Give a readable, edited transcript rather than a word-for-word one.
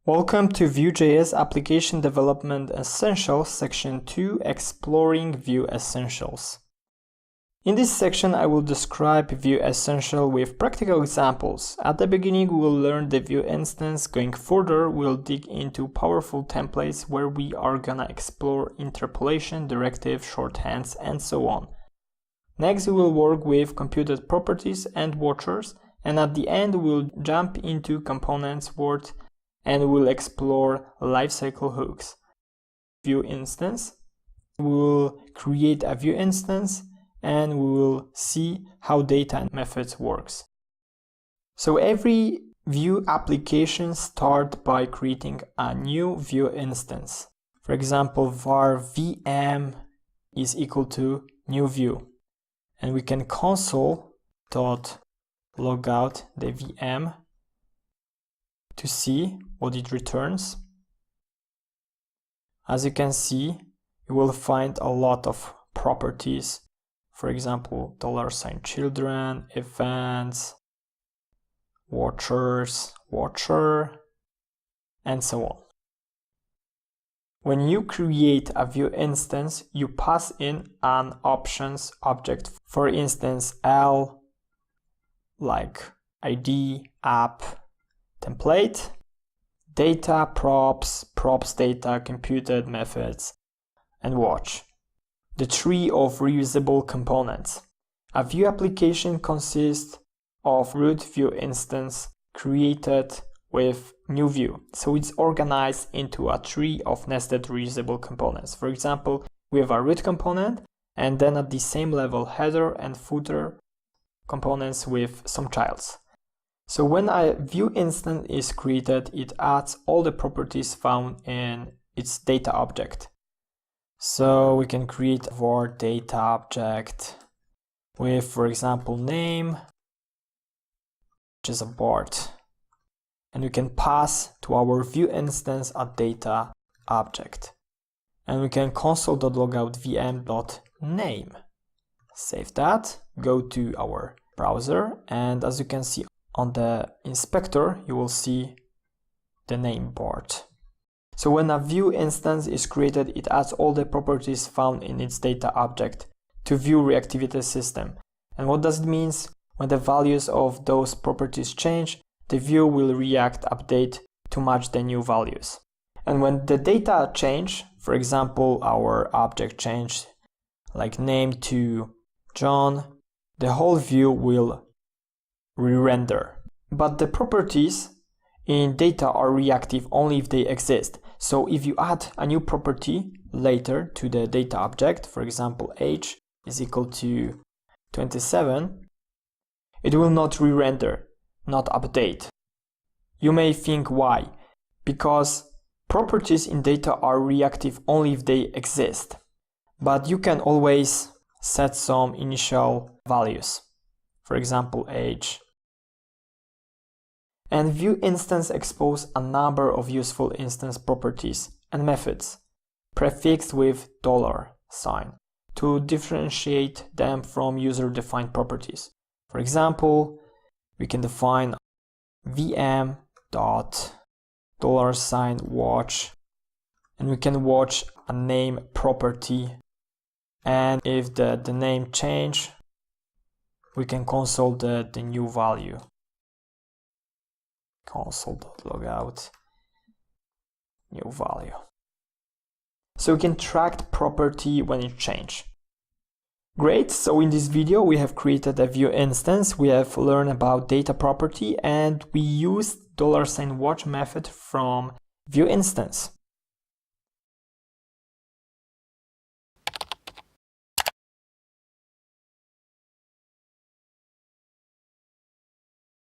Welcome to Vue.js Application Development Essentials, Section 2, Exploring Vue Essentials. In this section, I will describe Vue Essential with practical examples. At the beginning, we will learn the Vue instance. Going further, we'll dig into powerful templates where we are gonna explore interpolation, directive, shorthands, and so on. Next, we will work with computed properties and watchers, and at the end, we'll jump into components world and we'll explore lifecycle hooks. Vue instance. We'll create a Vue instance and we will see how data and methods works. So every Vue application starts by creating a new Vue instance. For example, var VM is equal to new Vue. And we can console.log out the VM to see what it returns. As you can see, you will find a lot of properties. For example, $children, events, watchers, watcher, and so on. When you create a Vue instance, you pass in an options object. For instance, L, like ID, app, template, data, props data, computed methods, and watch. The tree of reusable components. A Vue application consists of root Vue instance created with new Vue. So it's organized into a tree of nested reusable components. For example, we have a root component and then at the same level header and footer components with some childs. So when a Vue instance is created, it adds all the properties found in its data object. So we can create a var data object with, for example, name, which is a Bart. And we can pass to our Vue instance a data object. And we can console.logout vm.name. Save that, go to our browser, and as you can see on the inspector, you will see the name Bart. So when a Vue instance is created, it adds all the properties found in its data object to Vue reactivity system. And what does it mean? When the values of those properties change, the Vue will react update to match the new values. And when the data change, for example, our object changed like name to John, the whole Vue will re-render. But the properties in data are reactive only if they exist. So if you add a new property later to the data object, for example, age is equal to 27, it will not re-render, not update. You may think why? Because properties in data are reactive only if they exist. But you can always set some initial values. For example, age. And Vue instance exposes a number of useful instance properties and methods prefixed with $sign to differentiate them from user-defined properties. For example, we can define vm.$watch, and we can watch a name property, and if the name change, we can console the new value. Console.logout new value. So we can track property when it changes. Great, so in this video we have created a Vue instance, we have learned about data property, and we used $watch method from Vue instance.